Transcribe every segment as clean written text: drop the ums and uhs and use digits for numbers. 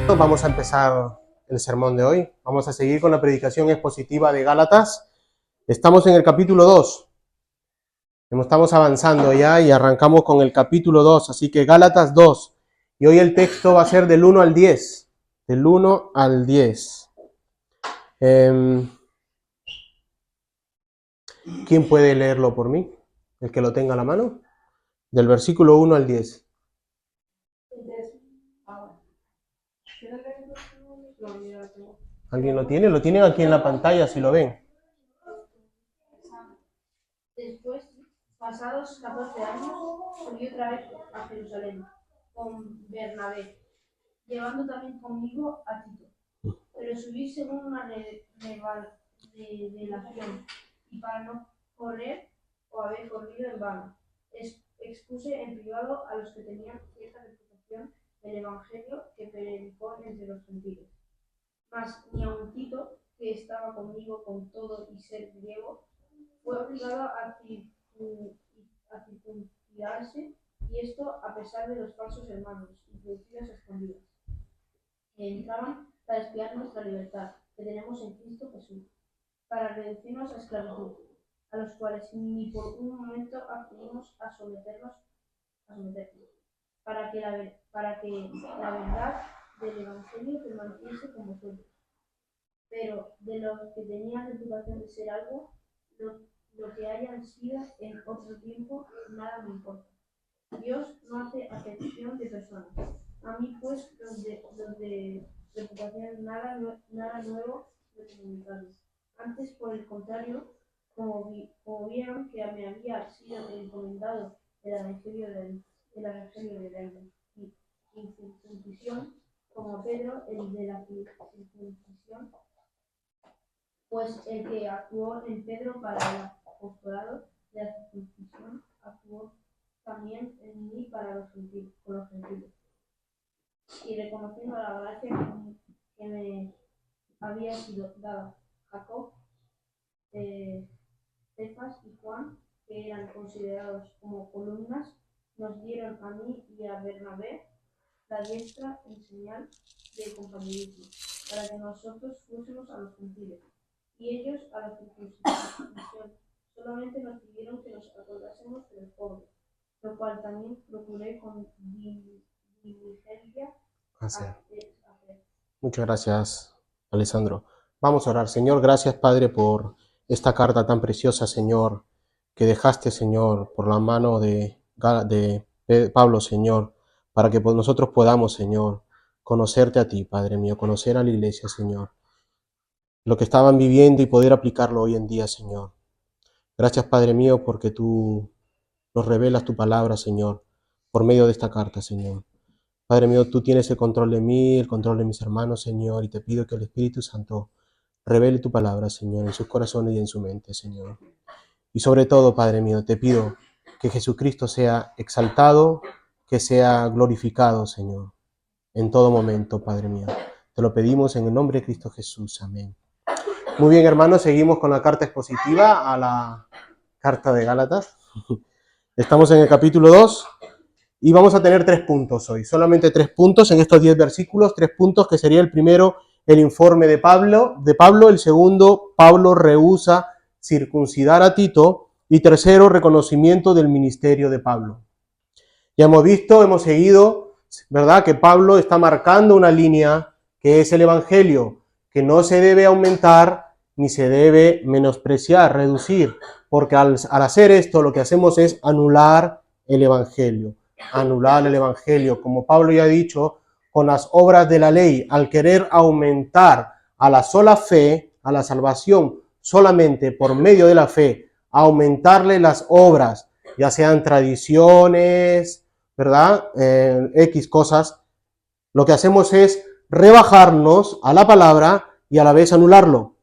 Vamos a empezar el sermón de hoy. Vamos a seguir con la predicación expositiva de Gálatas. Estamos en el capítulo 2. Estamos avanzando ya y arrancamos con el capítulo 2. Así que Gálatas 2. Y hoy el texto va a ser del 1 al 10. Del 1 al 10. ¿Quién puede leerlo por mí? El que lo tenga a la mano. Del versículo 1 al 10. ¿Alguien lo tiene? Lo tienen aquí en la pantalla si lo ven. Después, pasados 14 años, subí otra vez a Jerusalén con Bernabé, llevando también conmigo a Tito. Pero subí según una revelación, y para no correr o haber corrido en vano, expuse en privado a los que tenían cierta reputación del evangelio que predicó entre los gentiles. Mas ni aun Tito, que estaba conmigo con todo y ser griego, fue obligado a circuncidarse, y esto a pesar de los falsos hermanos, introducidos a escondidas, que entraban para espiar nuestra libertad, que tenemos en Cristo Jesús, para reducirnos a esclavitud, a los cuales ni por un momento accedimos a someternos, para que la verdad del Evangelio permaneciese con vosotros. Pero de los que tenían reputación de ser algo, lo que hayan sido en otro tiempo, nada me importa. Dios no hace acepción de personas. A mí, pues, los de reputación, nada nuevo de comunicarles. Antes, por el contrario, como vieron que me había sido encomendado el evangelio de la incircuncisión, como Pedro, el de la circuncisión, pues el que actuó en Pedro para el apostolado de la circuncisión, actuó también en mí para los gentiles. Y reconociendo la gracia que me había sido dada, Jacob, Cefas y Juan, que eran considerados como columnas, nos dieron a mí y a Bernabé la diestra en señal de compañerismo, para que nosotros fuésemos a los gentiles, y ellos a la circuncisión. Solamente nos pidieron que nos acordásemos de los pobres, lo cual también procuré con diligencia hacer. Muchas gracias, Alessandro. Vamos a orar. Señor, gracias, Padre, por esta carta tan preciosa, Señor, que dejaste, Señor, por la mano de Pablo, Señor, para que nosotros podamos, Señor, conocerte a ti, Padre mío, conocer a la iglesia, Señor, lo que estaban viviendo y poder aplicarlo hoy en día, Señor. Gracias, Padre mío, porque tú nos revelas tu palabra, Señor, por medio de esta carta, Señor. Padre mío, tú tienes el control de mí, el control de mis hermanos, Señor, y te pido que el Espíritu Santo revele tu palabra, Señor, en sus corazones y en su mente, Señor. Y sobre todo, Padre mío, te pido que Jesucristo sea exaltado, que sea glorificado, Señor, en todo momento, Padre mío. Te lo pedimos en el nombre de Cristo Jesús. Amén. Muy bien, hermanos, seguimos con la carta expositiva a la carta de Gálatas. Estamos en el capítulo 2 y vamos a tener 3 puntos hoy. Solamente 3 puntos en estos 10 versículos. 3 puntos que sería el primero, el informe de Pablo. El segundo, Pablo rehúsa circuncidar a Tito. Y tercero, reconocimiento del ministerio de Pablo. Ya hemos visto, hemos seguido, ¿verdad?, que Pablo está marcando una línea que es el evangelio, que no se debe aumentar ni se debe menospreciar, reducir, porque al hacer esto lo que hacemos es anular el evangelio, como Pablo ya ha dicho, con las obras de la ley, al querer aumentar a la sola fe, a la salvación solamente por medio de la fe, aumentarle las obras, ya sean tradiciones, ¿verdad? X cosas, lo que hacemos es rebajarnos a la palabra y a la vez anularlo,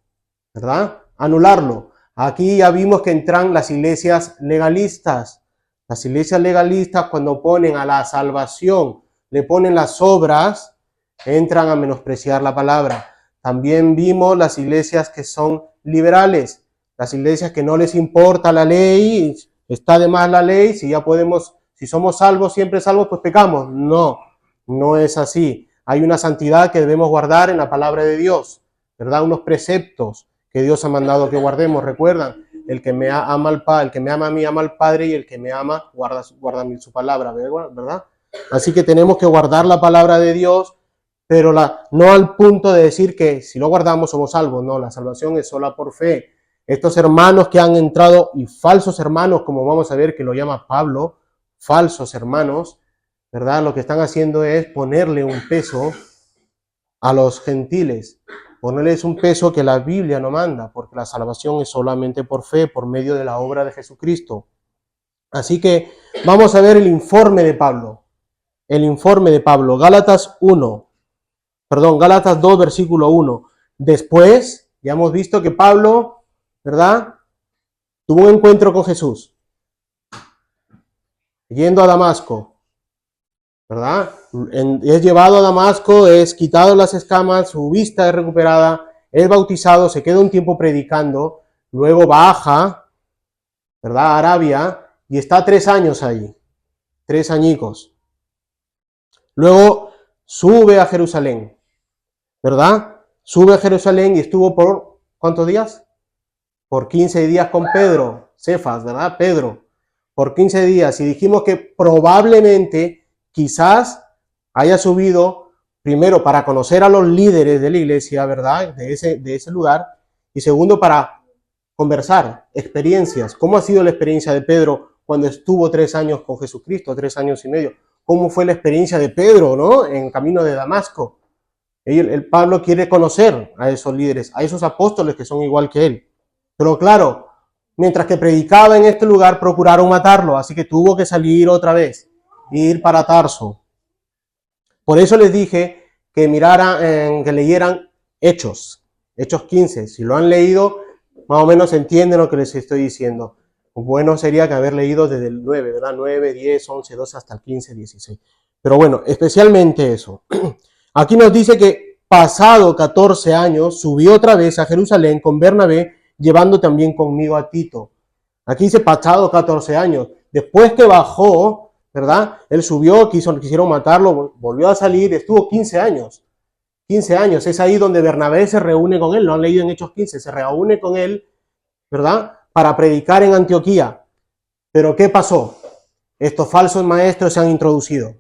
¿verdad? Anularlo. Aquí ya vimos que entran las iglesias legalistas. Las iglesias legalistas, cuando ponen a la salvación, le ponen las obras, entran a menospreciar la palabra. También vimos las iglesias que son liberales, las iglesias que no les importa la ley, está de más la ley, si ya podemos, si somos salvos, siempre salvos, pues pecamos. No, No es así. Hay una santidad que debemos guardar en la palabra de Dios, ¿verdad? Unos preceptos que Dios ha mandado que guardemos. Recuerdan, el que me ama al Padre, el que me ama a mí ama al Padre, y el que me ama guarda su palabra, ¿verdad? Así que tenemos que guardar la palabra de Dios, pero no al punto de decir que si lo guardamos somos salvos. No, la salvación es sola por fe. Estos hermanos que han entrado, y falsos hermanos, como vamos a ver que lo llama Pablo, falsos hermanos, ¿verdad? Lo que están haciendo es ponerle un peso a los gentiles, ponerles un peso que la Biblia no manda, porque la salvación es solamente por fe, por medio de la obra de Jesucristo. Así que vamos a ver el informe de Pablo. El informe de Pablo, Gálatas 2, versículo 1. Después, ya hemos visto que Pablo, ¿verdad?, tuvo un encuentro con Jesús, yendo a Damasco, ¿verdad? Es llevado a Damasco, es quitado las escamas, su vista es recuperada, es bautizado, se queda un tiempo predicando, luego baja, ¿verdad?, a Arabia, y está 3 años ahí, 3 añicos. Luego sube a Jerusalén, ¿verdad? Sube a Jerusalén y estuvo por, ¿cuántos días? Por 15 días con Pedro, Cefas, ¿verdad? Pedro, por 15 días. Y dijimos que probablemente, quizás, haya subido primero para conocer a los líderes de la iglesia, ¿verdad?, de ese lugar, y segundo para conversar, experiencias. ¿Cómo ha sido la experiencia de Pedro cuando estuvo 3 años con Jesucristo, 3 años y medio? ¿Cómo fue la experiencia de Pedro, ¿no?, en camino de Damasco? El Pablo quiere conocer a esos líderes, a esos apóstoles que son igual que él. Pero claro, mientras que predicaba en este lugar, procuraron matarlo, así que tuvo que salir otra vez, ir para Tarso. Por eso les dije que que leyeran Hechos 15. Si lo han leído, más o menos entienden lo que les estoy diciendo. Bueno sería que haber leído desde el 9, ¿verdad? 9, 10, 11, 12 hasta el 15, 16. Pero bueno, especialmente eso. Aquí nos dice que pasado 14 años subió otra vez a Jerusalén con Bernabé, llevando también conmigo a Tito. Aquí dice pasado 14 años. Después que bajó, ¿verdad?, él subió, quisieron matarlo, volvió a salir, estuvo 15 años. 15 años, es ahí donde Bernabé se reúne con él, lo han leído en Hechos 15, se reúne con él, ¿verdad?, para predicar en Antioquía. Pero ¿qué pasó? Estos falsos maestros se han introducido.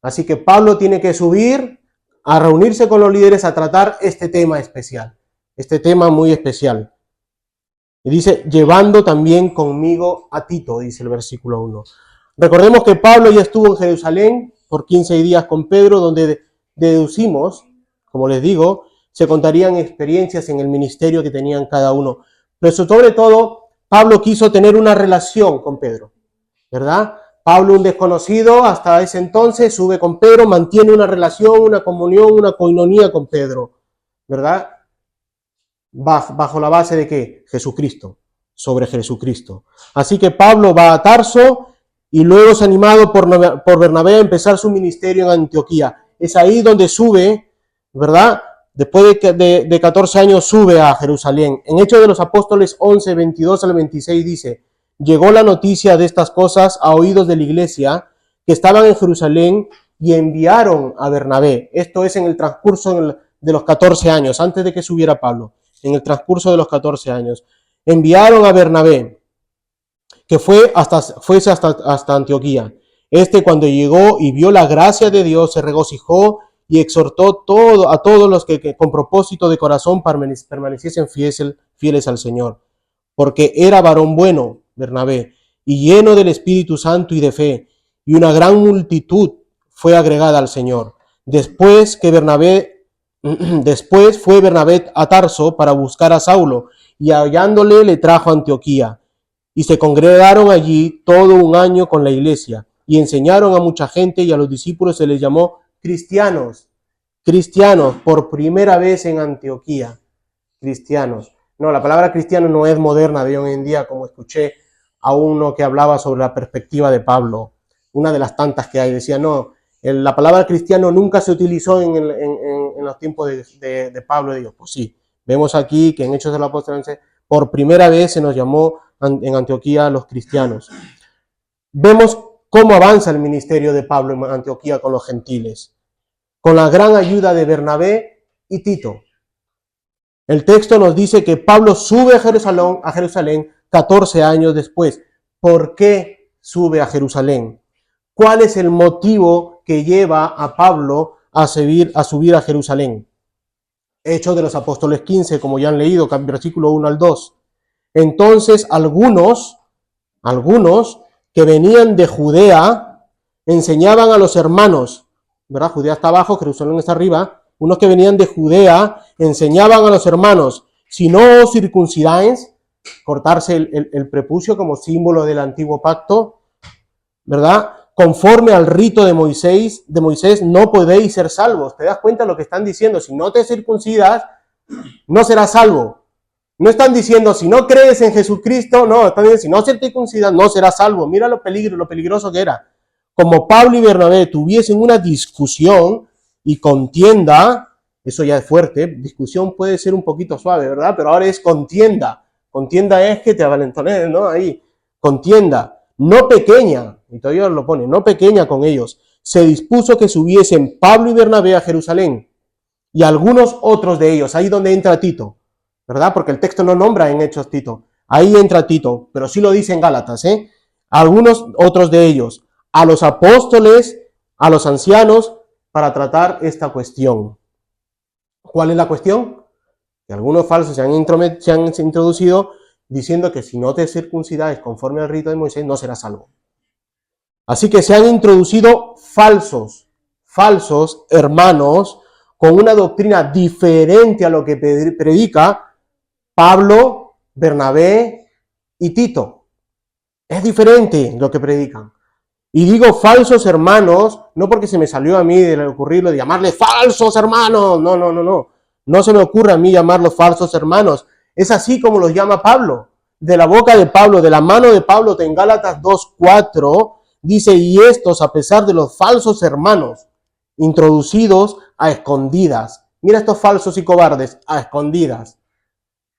Así que Pablo tiene que subir a reunirse con los líderes a tratar este tema especial, este tema muy especial. Y dice, llevando también conmigo a Tito, dice el versículo 1. Recordemos que Pablo ya estuvo en Jerusalén por 15 días con Pedro, donde deducimos, como les digo, se contarían experiencias en el ministerio que tenían cada uno. Pero sobre todo, Pablo quiso tener una relación con Pedro, ¿verdad? Pablo, un desconocido hasta ese entonces, sube con Pedro, mantiene una relación, una comunión, una coinonía con Pedro, ¿verdad? Bajo la base de ¿qué? Jesucristo, sobre Jesucristo. Así que Pablo va a Tarso y luego es animado por Bernabé a empezar su ministerio en Antioquía. Es ahí donde sube, ¿verdad? Después de 14 años sube a Jerusalén. En Hechos de los Apóstoles 11, 22 al 26 dice, llegó la noticia de estas cosas a oídos de la iglesia que estaban en Jerusalén y enviaron a Bernabé. Esto es en el transcurso de los 14 años, antes de que subiera Pablo, en el transcurso de los 14 años. Enviaron a Bernabé, que fuese hasta Antioquía. Cuando llegó y vio la gracia de Dios, se regocijó y exhortó a todos los que con propósito de corazón permaneciesen fieles al Señor. Porque era varón bueno, Bernabé, y lleno del Espíritu Santo y de fe, y una gran multitud fue agregada al Señor. Después fue Bernabé a Tarso para buscar a Saulo, y hallándole le trajo a Antioquía. Y se congregaron allí todo un año con la iglesia, y enseñaron a mucha gente, y a los discípulos se les llamó cristianos. Cristianos, por primera vez en Antioquía. Cristianos. No, la palabra cristiano no es moderna de hoy en día, como escuché a uno que hablaba sobre la perspectiva de Pablo. Una de las tantas que hay. Decía, no, la palabra cristiano nunca se utilizó en los tiempos de Pablo. Y digo, pues sí, vemos aquí que en Hechos de los Apóstoles por primera vez se nos llamó en Antioquía a los cristianos. Vemos cómo avanza el ministerio de Pablo en Antioquía con los gentiles. con la gran ayuda de Bernabé y Tito. El texto nos dice que Pablo sube a Jerusalén 14 años después. ¿Por qué sube a Jerusalén? ¿Cuál es el motivo que lleva a Pablo a subir a Jerusalén? Hechos de los Apóstoles 15, como ya han leído, versículo 1 al 2. Entonces algunos que venían de Judea enseñaban a los hermanos, ¿verdad? Judea está abajo, Jerusalén está arriba. Unos que venían de Judea enseñaban a los hermanos, si no os circuncidáis, cortarse el prepucio como símbolo del antiguo pacto, ¿verdad? Conforme al rito de Moisés, no podéis ser salvos. ¿Te das cuenta de lo que están diciendo? Si no te circuncidas, no serás salvo. No están diciendo, si no crees en Jesucristo, no, están diciendo, si no se circuncidas, no serás salvo. Mira lo peligroso que era. Como Pablo y Bernabé tuviesen una discusión y contienda, eso ya es fuerte, discusión puede ser un poquito suave, ¿verdad? Pero ahora es contienda. Contienda es que te avalentones, ¿no? Ahí, contienda, no pequeña, y todavía lo pone, no pequeña con ellos. Se dispuso que subiesen Pablo y Bernabé a Jerusalén y algunos otros de ellos, ahí donde entra Tito, ¿verdad? Porque el texto no nombra en Hechos Tito. Ahí entra Tito, pero sí lo dice en Gálatas, ¿eh? Algunos otros de ellos, a los apóstoles, a los ancianos, para tratar esta cuestión. ¿Cuál es la cuestión? Que algunos falsos se han introducido diciendo que si no te circuncidáis conforme al rito de Moisés, no serás salvo. Así que se han introducido falsos hermanos con una doctrina diferente a lo que predica Pablo, Bernabé y Tito. Es diferente lo que predican. Y digo falsos hermanos, no porque se me salió a mí de ocurrirlo de llamarles falsos hermanos. No. No se me ocurre a mí llamarlos falsos hermanos. Es así como los llama Pablo. De la boca de Pablo, de la mano de Pablo, en Gálatas 2:4, dice, y estos, a pesar de los falsos hermanos, introducidos a escondidas. Mira estos falsos y cobardes, a escondidas.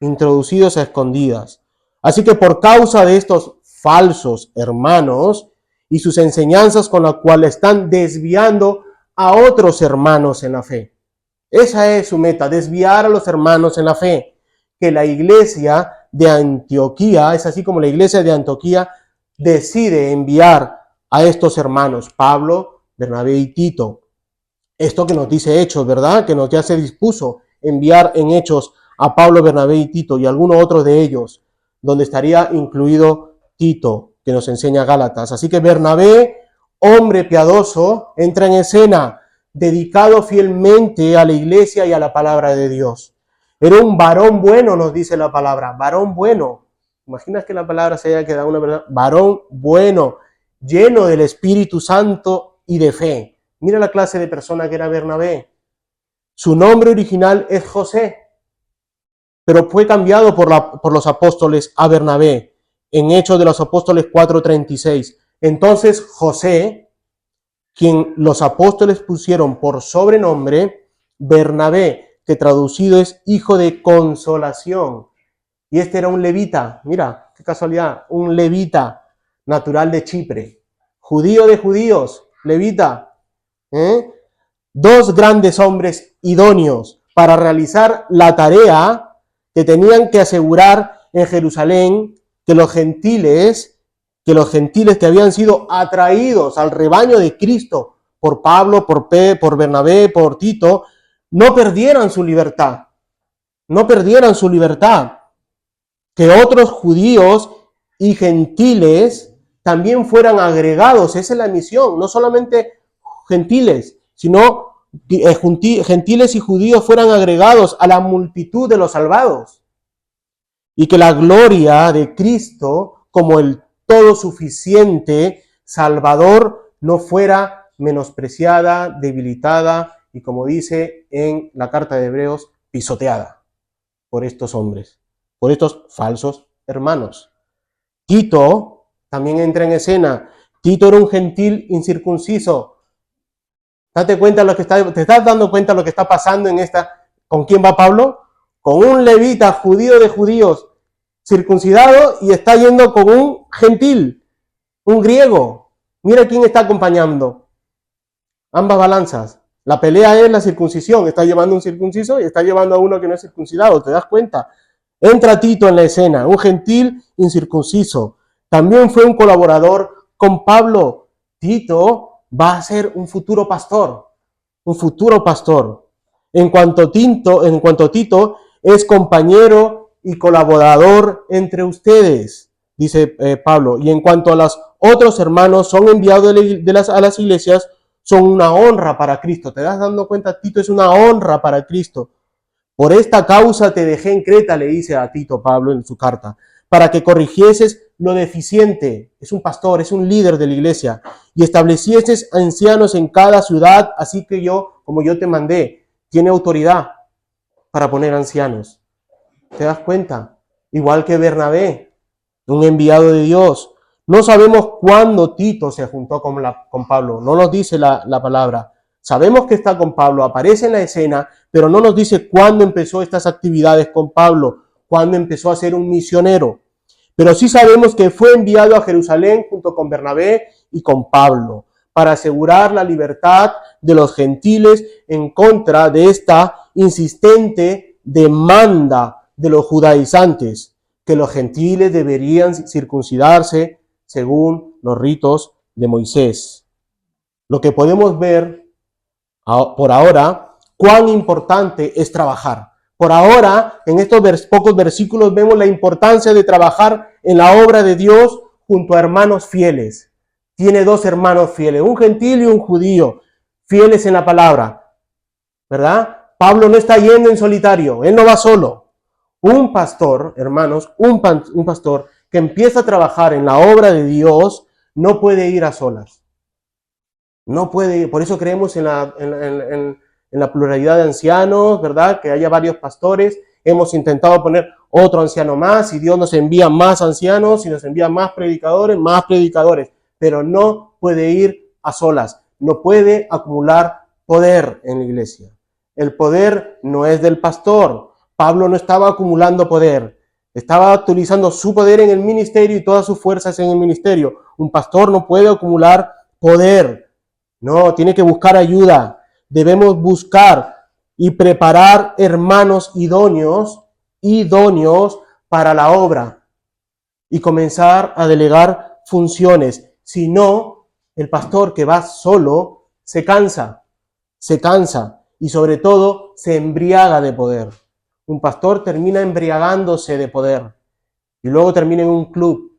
Introducidos a escondidas. Así que por causa de estos falsos hermanos y sus enseñanzas con las cuales están desviando a otros hermanos en la fe. Esa es su meta, desviar a los hermanos en la fe. Que la iglesia de Antioquía, es así como la iglesia de Antioquía decide enviar a estos hermanos, Pablo, Bernabé y Tito. Esto que nos dice Hechos, ¿verdad? Que ya se dispuso enviar en Hechos a Pablo, Bernabé y Tito y algunos otros de ellos, donde estaría incluido Tito, que nos enseña Gálatas. Así que Bernabé, hombre piadoso, entra en escena, dedicado fielmente a la iglesia y a la palabra de Dios. Era un varón bueno, nos dice la palabra, varón bueno. ¿Imaginas que la palabra se haya quedado una verdad? Varón bueno, lleno del Espíritu Santo y de fe. Mira la clase de persona que era Bernabé. Su nombre original es José, pero fue cambiado por los apóstoles a Bernabé en Hechos de los Apóstoles 4:36. Entonces José, quien los apóstoles pusieron por sobrenombre Bernabé, que traducido es hijo de consolación. Y este era un levita, mira, qué casualidad, un levita natural de Chipre, judío de judíos, levita. Dos grandes hombres idóneos para realizar la tarea que tenían que asegurar en Jerusalén que los gentiles que habían sido atraídos al rebaño de Cristo por Pablo, por Bernabé, por Tito, no perdieran su libertad. Que otros judíos y gentiles también fueran agregados. Esa es la misión, no solamente gentiles, sino gentiles y judíos fueran agregados a la multitud de los salvados. Y que la gloria de Cristo, como el todo suficiente Salvador, no fuera menospreciada, debilitada y, como dice en la carta de Hebreos, pisoteada por estos hombres, por estos falsos hermanos. Tito también entra en escena. Tito era un gentil incircunciso. ¿Te estás dando cuenta de lo que está pasando en esta? ¿Con quién va Pablo? Con un levita judío de judíos, circuncidado, y está yendo con un gentil, un griego. Mira quién está acompañando. Ambas balanzas. La pelea es la circuncisión. Está llevando un circunciso y está llevando a uno que no es circuncidado. ¿Te das cuenta? Entra Tito en la escena, un gentil incircunciso. También fue un colaborador con Pablo. Tito va a ser un futuro pastor. Un futuro pastor. En cuanto Tito es compañero y colaborador entre ustedes, dice Pablo. Y en cuanto a los otros hermanos, son enviados a las iglesias, son una honra para Cristo. ¿Te das dando cuenta? Tito es una honra para Cristo. Por esta causa te dejé en Creta, le dice a Tito Pablo en su carta, para que corrigieses lo deficiente. Es un pastor, es un líder de la iglesia. Y establecieses ancianos en cada ciudad, así que yo, como yo te mandé, tiene autoridad para poner ancianos. ¿Te das cuenta? Igual que Bernabé, un enviado de Dios. No sabemos cuándo Tito se juntó con Pablo, no nos dice la palabra. Sabemos que está con Pablo, aparece en la escena, pero no nos dice cuándo empezó estas actividades con Pablo, cuándo empezó a ser un misionero. Pero sí sabemos que fue enviado a Jerusalén junto con Bernabé y con Pablo para asegurar la libertad de los gentiles en contra de esta insistente demanda de los judaizantes, que los gentiles deberían circuncidarse según los ritos de Moisés. Lo que podemos ver por ahora, cuán importante es trabajar. Por ahora, en estos pocos versículos vemos la importancia de trabajar en la obra de Dios junto a hermanos fieles. Tiene dos hermanos fieles, un gentil y un judío, fieles en la palabra, ¿verdad? Pablo no está yendo en solitario, él no va solo. Un pastor, hermanos, un pastor que empieza a trabajar en la obra de Dios no puede ir a solas. No puede, por eso creemos en la pluralidad de ancianos, ¿verdad? Que haya varios pastores. Hemos intentado poner otro anciano más y Dios nos envía más ancianos y nos envía más predicadores, pero no puede ir a solas, no puede acumular poder en la iglesia. El poder no es del pastor. Pablo no estaba acumulando poder, estaba utilizando su poder en el ministerio y todas sus fuerzas en el ministerio. Un pastor no puede acumular poder. No, tiene que buscar ayuda. Debemos buscar y preparar hermanos idóneos para la obra y comenzar a delegar funciones. Si no, el pastor que va solo se cansa y sobre todo se embriaga de poder. Un pastor termina embriagándose de poder y luego termina en un club,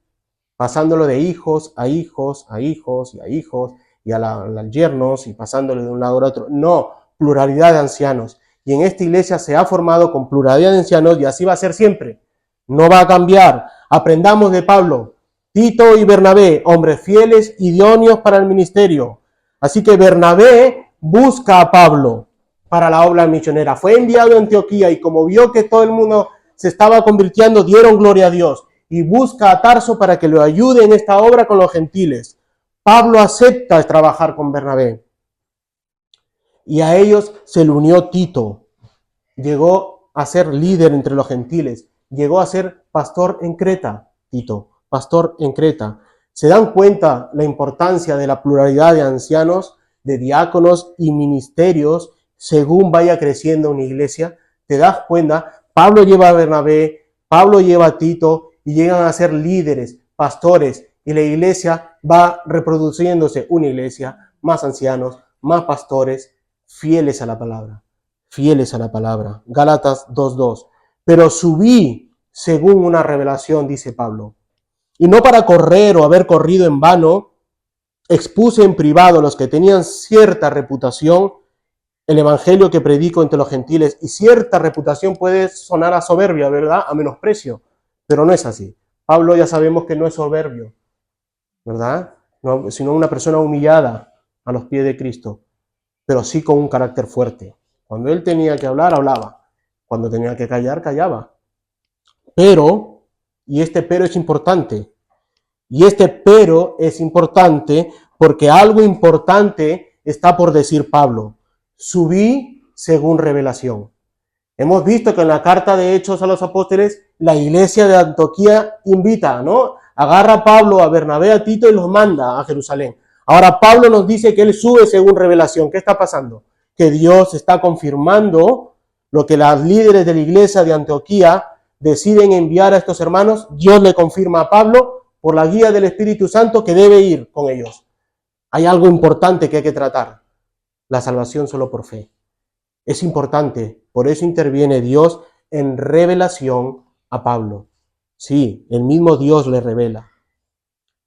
pasándolo de hijos a hijos, a hijos y a hijos, y a los yernos y pasándole de un lado al otro. No, pluralidad de ancianos. Y en esta iglesia se ha formado con pluralidad de ancianos y así va a ser siempre. No va a cambiar. Aprendamos de Pablo, Tito y Bernabé, hombres fieles, idóneos para el ministerio. Así que Bernabé busca a Pablo para la obra misionera. Fue enviado a Antioquía y como vio que todo el mundo se estaba convirtiendo, dieron gloria a Dios. Y busca a Tarso para que lo ayude en esta obra con los gentiles. Pablo acepta trabajar con Bernabé y a ellos se le unió Tito. Llegó a ser líder entre los gentiles, llegó a ser pastor en Creta, Tito, pastor en Creta. ¿Se dan cuenta la importancia de la pluralidad de ancianos, de diáconos y ministerios según vaya creciendo una iglesia? ¿Te das cuenta? Pablo lleva a Bernabé, Pablo lleva a Tito y llegan a ser líderes, pastores. Y la iglesia va reproduciéndose, una iglesia, más ancianos, más pastores, fieles a la palabra, fieles a la palabra. Gálatas 2:2. Pero subí según una revelación, dice Pablo. Y no para correr o haber corrido en vano, expuse en privado a los que tenían cierta reputación el evangelio que predico entre los gentiles. Y cierta reputación puede sonar a soberbia, ¿verdad? A menosprecio, pero no es así. Pablo ya sabemos que no es soberbio, ¿verdad? No, sino una persona humillada a los pies de Cristo, pero sí con un carácter fuerte. Cuando él tenía que hablar, hablaba. Cuando tenía que callar, callaba. Pero, y este pero es importante, porque algo importante está por decir Pablo. Subí según revelación. Hemos visto que en la carta de Hechos a los Apóstoles, la iglesia de Antioquía invita, ¿no? Agarra a Pablo, a Bernabé, a Tito y los manda a Jerusalén. Ahora Pablo nos dice que él sube según revelación. ¿Qué está pasando? que Dios está confirmando lo que las líderes de la iglesia de Antioquía deciden enviar a estos hermanos. Dios le confirma a Pablo por la guía del Espíritu Santo que debe ir con ellos. Hay algo importante que hay que tratar: la salvación solo por fe. Es importante, por eso interviene Dios en revelación a Pablo. Sí, el mismo Dios le revela.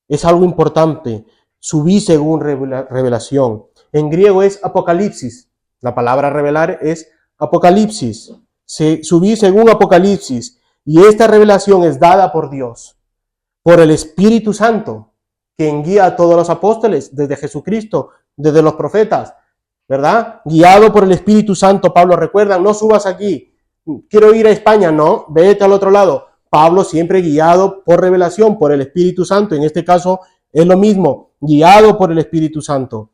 Es algo importante. Subí según revelación. En griego es apocalipsis. La palabra revelar es apocalipsis. Subí según apocalipsis. Y esta revelación es dada por Dios, por el Espíritu Santo, quien guía a todos los apóstoles, desde Jesucristo, desde los profetas, ¿verdad? Guiado por el Espíritu Santo. Pablo recuerda: no subas aquí, quiero ir a España, no, vete al otro lado. Pablo siempre guiado por revelación, por el Espíritu Santo. En este caso es lo mismo, guiado por el Espíritu Santo.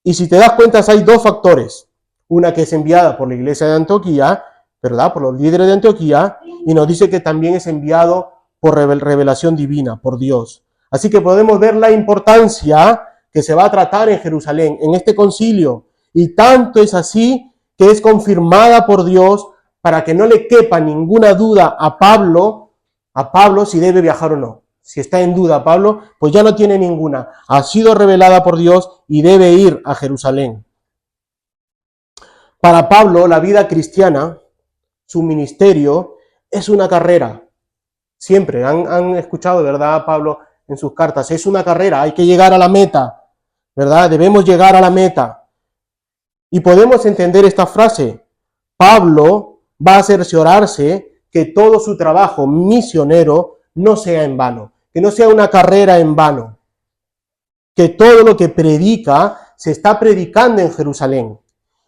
Y si te das cuenta, hay dos factores: una que es enviada por la iglesia de Antioquía, ¿verdad?, por los líderes de Antioquía, y nos dice que también es enviado por revelación divina, por Dios. Así que podemos ver la importancia que se va a tratar en Jerusalén, en este concilio, y tanto es así que es confirmada por Dios para que no le quepa ninguna duda a Pablo si debe viajar o no. Si está en duda Pablo, pues ya no tiene ninguna. Ha sido revelada por Dios y debe ir a Jerusalén. Para Pablo, la vida cristiana, su ministerio, es una carrera. Siempre han escuchado, ¿verdad, Pablo, en sus cartas? Es una carrera, hay que llegar a la meta, ¿verdad? Debemos llegar a la meta. Y podemos entender esta frase: Pablo va a cerciorarse que todo su trabajo misionero no sea en vano, que no sea una carrera en vano, que todo lo que predica se está predicando en Jerusalén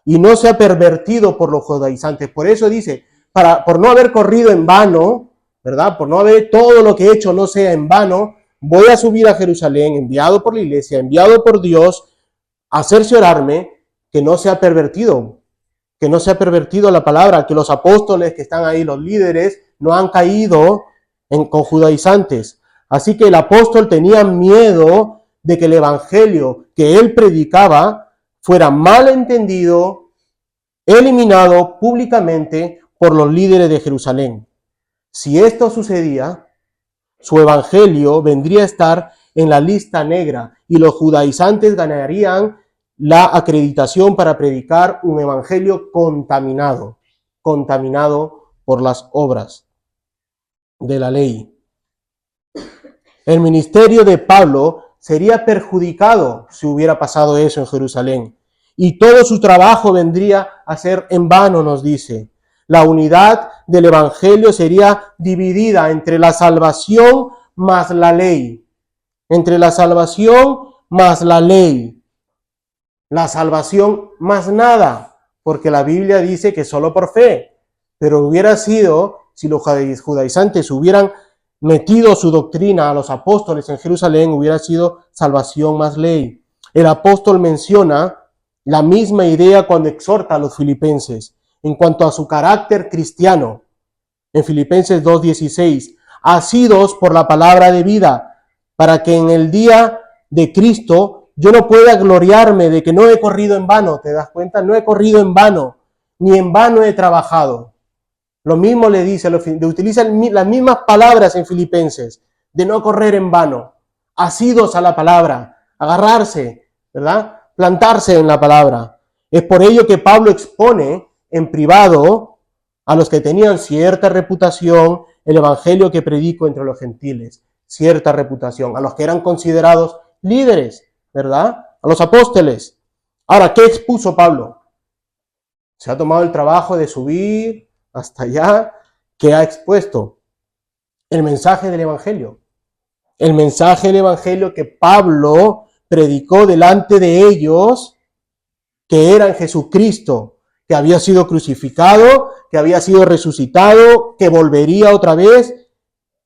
y no sea pervertido por los judaizantes. Por eso dice, por no haber corrido en vano, ¿verdad?, por no haber todo lo que he hecho no sea en vano, voy a subir a Jerusalén, enviado por la iglesia, enviado por Dios, a cerciorarme que no sea pervertido la palabra, que los apóstoles que están ahí, los líderes, no han caído con judaizantes. Así que el apóstol tenía miedo de que el evangelio que él predicaba fuera mal entendido, eliminado públicamente por los líderes de Jerusalén. Si esto sucedía, su evangelio vendría a estar en la lista negra y los judaizantes ganarían la acreditación para predicar un evangelio contaminado por las obras de la ley. El ministerio de Pablo sería perjudicado si hubiera pasado eso en Jerusalén, y todo su trabajo vendría a ser en vano, nos dice. La unidad del evangelio sería dividida entre la salvación más la ley. Entre la salvación más la ley. La salvación más nada, porque la Biblia dice que solo por fe. Pero hubiera sido, si los judaizantes hubieran metido su doctrina a los apóstoles en Jerusalén, hubiera sido salvación más ley. El apóstol menciona la misma idea cuando exhorta a los filipenses en cuanto a su carácter cristiano. En Filipenses 2:16, asidos por la palabra de vida, para que en el día de Cristo yo no pueda gloriarme de que no he corrido en vano. ¿Te das cuenta? No he corrido en vano, ni en vano he trabajado. Lo mismo le dice, utilizan las mismas palabras en Filipenses, de no correr en vano, asidos a la palabra, agarrarse, ¿verdad?, plantarse en la palabra. Es por ello que Pablo expone en privado a los que tenían cierta reputación el evangelio que predico entre los gentiles, cierta reputación, a los que eran considerados líderes, ¿verdad?, a los apóstoles. Ahora, ¿qué expuso Pablo? Se ha tomado el trabajo de subir hasta allá. ¿Qué ha expuesto? El mensaje del evangelio. El mensaje del evangelio que Pablo predicó delante de ellos, que era en Jesucristo, que había sido crucificado, que había sido resucitado, que volvería otra vez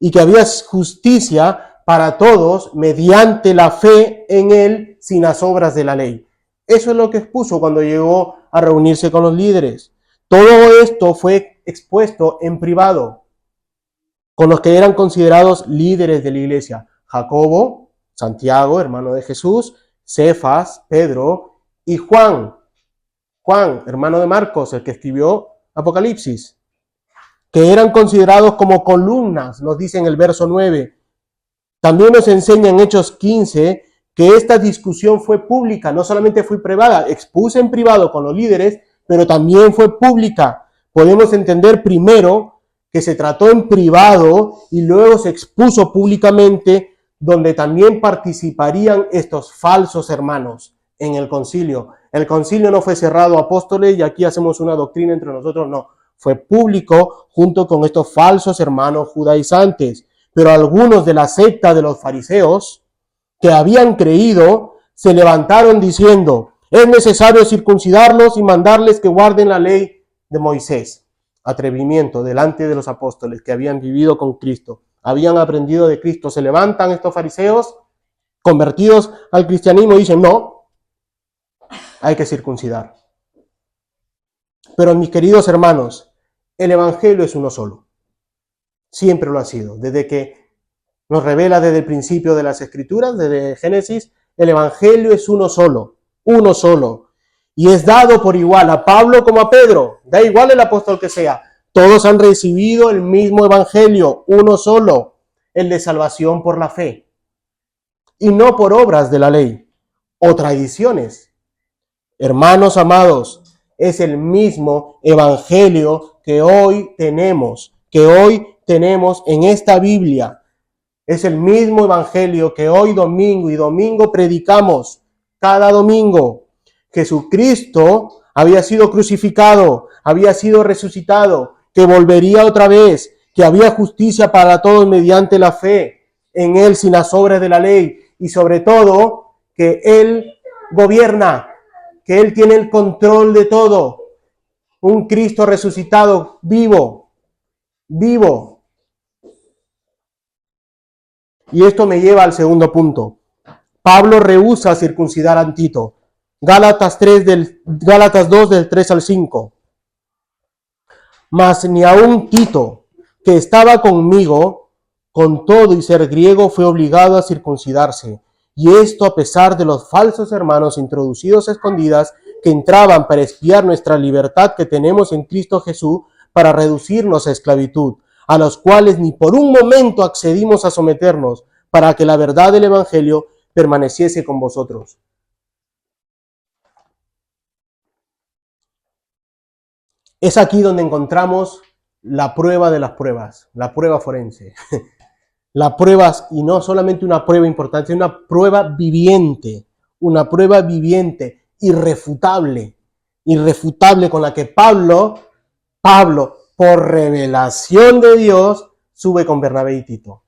y que había justicia para todos mediante la fe en él sin las obras de la ley. Eso es lo que expuso cuando llegó a reunirse con los líderes. Todo esto fue expuesto en privado con los que eran considerados líderes de la iglesia: Jacobo, Santiago, hermano de Jesús, Cefas, Pedro y Juan Juan, hermano de Marcos, el que escribió Apocalipsis, que eran considerados como columnas, nos dice en el verso 9. También nos enseña en Hechos 15 que esta discusión fue pública, no solamente fue privada, expuse en privado con los líderes, pero también fue pública. Podemos entender primero que se trató en privado y luego se expuso públicamente, donde también participarían estos falsos hermanos en el concilio. El concilio no fue cerrado a apóstoles y aquí hacemos una doctrina entre nosotros, no. Fue público junto con estos falsos hermanos judaizantes. Pero algunos de la secta de los fariseos que habían creído se levantaron diciendo: es necesario circuncidarlos y mandarles que guarden la ley de Moisés. Atrevimiento delante de los apóstoles que habían vivido con Cristo, habían aprendido de Cristo. Se levantan estos fariseos convertidos al cristianismo y dicen: no, hay que circuncidar. Pero mis queridos hermanos, el evangelio es uno solo. Siempre lo ha sido. Desde que nos revela desde el principio de las Escrituras, desde Génesis, el evangelio es uno solo. Uno solo. Y es dado por igual a Pablo como a Pedro. Da igual el apóstol que sea. Todos han recibido el mismo evangelio, uno solo, el de salvación por la fe. Y no por obras de la ley o tradiciones. Hermanos amados, es el mismo evangelio que hoy tenemos en esta Biblia. Es el mismo evangelio que hoy domingo y domingo predicamos, cada domingo. Jesucristo había sido crucificado, había sido resucitado, que volvería otra vez, que había justicia para todos mediante la fe en Él sin las obras de la ley, y sobre todo que Él gobierna, que Él tiene el control de todo. Un Cristo resucitado, vivo. Y esto me lleva al segundo punto. Pablo rehúsa circuncidar a Tito. Gálatas 2 del 3 al 5. Mas ni aun Tito, que estaba conmigo, con todo y ser griego, fue obligado a circuncidarse. Y esto a pesar de los falsos hermanos introducidos a escondidas que entraban para espiar nuestra libertad que tenemos en Cristo Jesús para reducirnos a esclavitud, a los cuales ni por un momento accedimos a someternos, para que la verdad del Evangelio permaneciese con vosotros. Es aquí donde encontramos la prueba de las pruebas, la prueba forense. La prueba, y no solamente una prueba importante, una prueba viviente, irrefutable, con la que Pablo, por revelación de Dios, sube con Bernabé y Tito.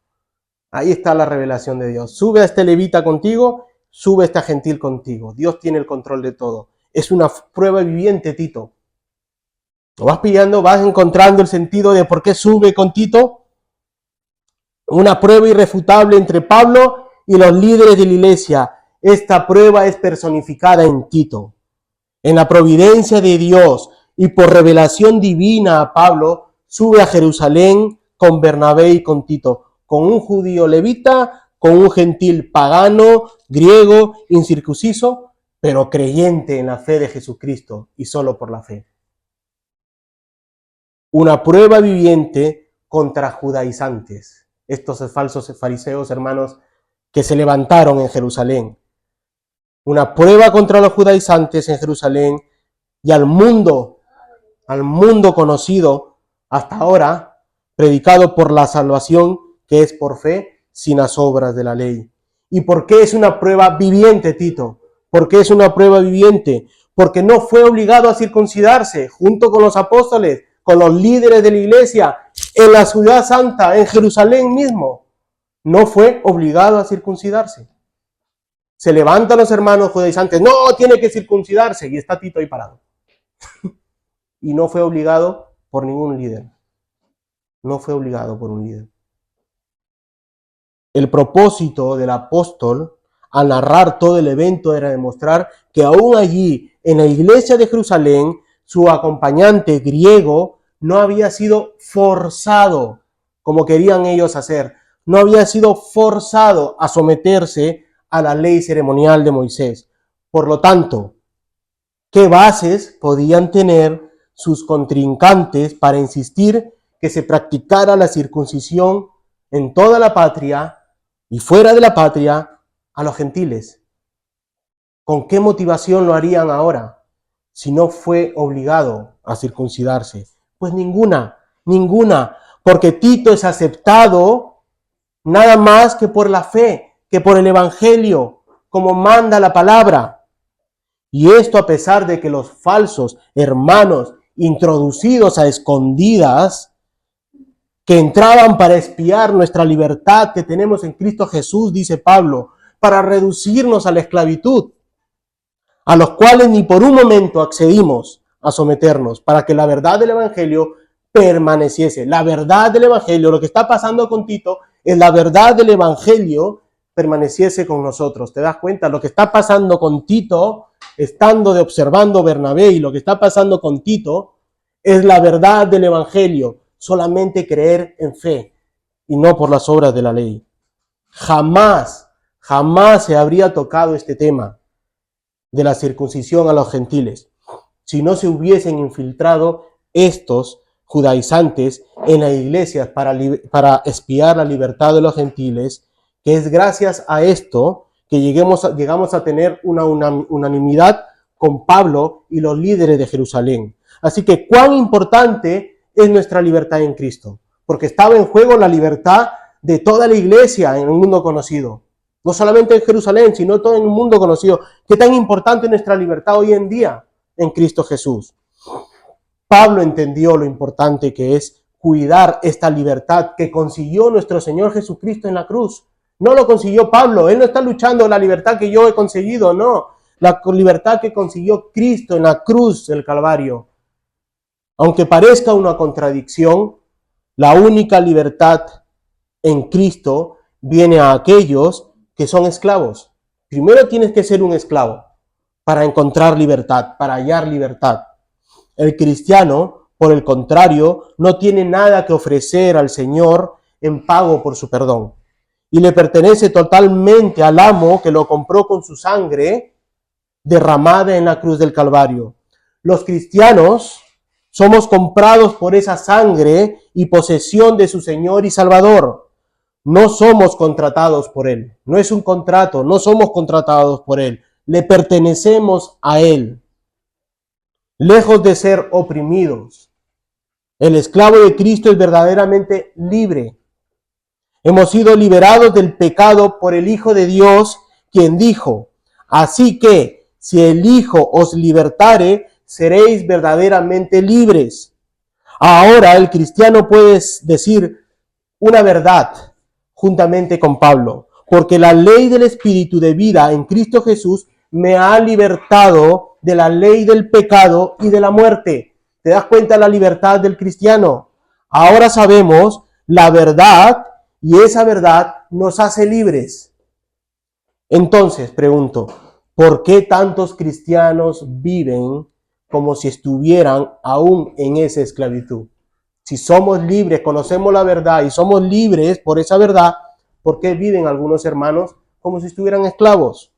Ahí está la revelación de Dios. Sube a este levita contigo, sube a este gentil contigo. Dios tiene el control de todo. Es una prueba viviente, Tito. ¿Lo vas pillando? ¿Vas encontrando el sentido de por qué sube con Tito? Una prueba irrefutable entre Pablo y los líderes de la iglesia. Esta prueba es personificada en Tito. En la providencia de Dios y por revelación divina a Pablo, sube a Jerusalén con Bernabé y con Tito, con un judío levita, con un gentil pagano, griego, incircunciso, pero creyente en la fe de Jesucristo y solo por la fe. Una prueba viviente contra judaizantes, estos falsos fariseos, hermanos, que se levantaron en Jerusalén. Una prueba contra los judaizantes en Jerusalén y al mundo conocido hasta ahora, predicado por la salvación que es por fe, sin las obras de la ley. ¿Y por qué es una prueba viviente, Tito? ¿Por qué es una prueba viviente? Porque no fue obligado a circuncidarse junto con los apóstoles, con los líderes de la iglesia, en la ciudad santa, en Jerusalén mismo. No fue obligado a circuncidarse. Se levantan los hermanos judaizantes, no, tiene que circuncidarse, y está Tito ahí parado. Y no fue obligado por ningún líder. No fue obligado por un líder. El propósito del apóstol al narrar todo el evento era demostrar que aún allí, en la iglesia de Jerusalén, su acompañante griego no había sido forzado, como querían ellos hacer, no había sido forzado a someterse a la ley ceremonial de Moisés. Por lo tanto, ¿Qué bases podían tener sus contrincantes para insistir que se practicara la circuncisión en toda la patria y fuera de la patria a los gentiles? ¿Con qué motivación lo harían ahora si no fue obligado a circuncidarse? Pues ninguna, porque Tito es aceptado nada más que por la fe, que por el Evangelio, como manda la palabra. Y esto a pesar de que los falsos hermanos introducidos a escondidas, que entraban para espiar nuestra libertad que tenemos en Cristo Jesús, dice Pablo, para reducirnos a la esclavitud, a los cuales ni por un momento accedimos a someternos, para que la verdad del Evangelio permaneciese. La verdad del Evangelio, lo que está pasando con Tito, es la verdad del Evangelio permaneciese con nosotros. ¿Te das cuenta? Lo que está pasando con Tito, estando de observando Bernabé, y lo que está pasando con Tito, es la verdad del Evangelio. Solamente creer en fe y no por las obras de la ley. Jamás se habría tocado este tema de la circuncisión a los gentiles si no se hubiesen infiltrado estos judaizantes en las iglesias para espiar la libertad de los gentiles, que es gracias a esto que llegamos a tener una unanimidad con Pablo y los líderes de Jerusalén. Así que cuán importante es nuestra libertad en Cristo, porque estaba en juego la libertad de toda la iglesia en el mundo conocido. No solamente en Jerusalén, sino todo en el mundo conocido. ¿Qué tan importante es nuestra libertad hoy en día en Cristo Jesús? Pablo entendió lo importante que es cuidar esta libertad que consiguió nuestro Señor Jesucristo en la cruz. No lo consiguió Pablo, él no está luchando la libertad que yo he conseguido, no. La libertad que consiguió Cristo en la cruz del Calvario. Aunque parezca una contradicción, la única libertad en Cristo viene a aquellos que son esclavos. Primero tienes que ser un esclavo para encontrar libertad, para hallar libertad. El cristiano, por el contrario, no tiene nada que ofrecer al Señor en pago por su perdón. Y le pertenece totalmente al amo que lo compró con su sangre derramada en la cruz del Calvario. Los cristianos somos comprados por esa sangre y posesión de su Señor y Salvador. No somos contratados por Él. No es un contrato, no somos contratados por Él. Le pertenecemos a Él. Lejos de ser oprimidos, el esclavo de Cristo es verdaderamente libre. Hemos sido liberados del pecado por el Hijo de Dios, quien dijo: así que, si el Hijo os libertare, seréis verdaderamente libres. Ahora el cristiano puede decir una verdad juntamente con Pablo, porque la ley del Espíritu de vida en Cristo Jesús me ha libertado de la ley del pecado y de la muerte. ¿Te das cuenta de la libertad del cristiano? Ahora sabemos la verdad y esa verdad nos hace libres. Entonces, pregunto, ¿por qué tantos cristianos viven como si estuvieran aún en esa esclavitud? Si somos libres, conocemos la verdad y somos libres por esa verdad, ¿por qué viven algunos hermanos como si estuvieran esclavos?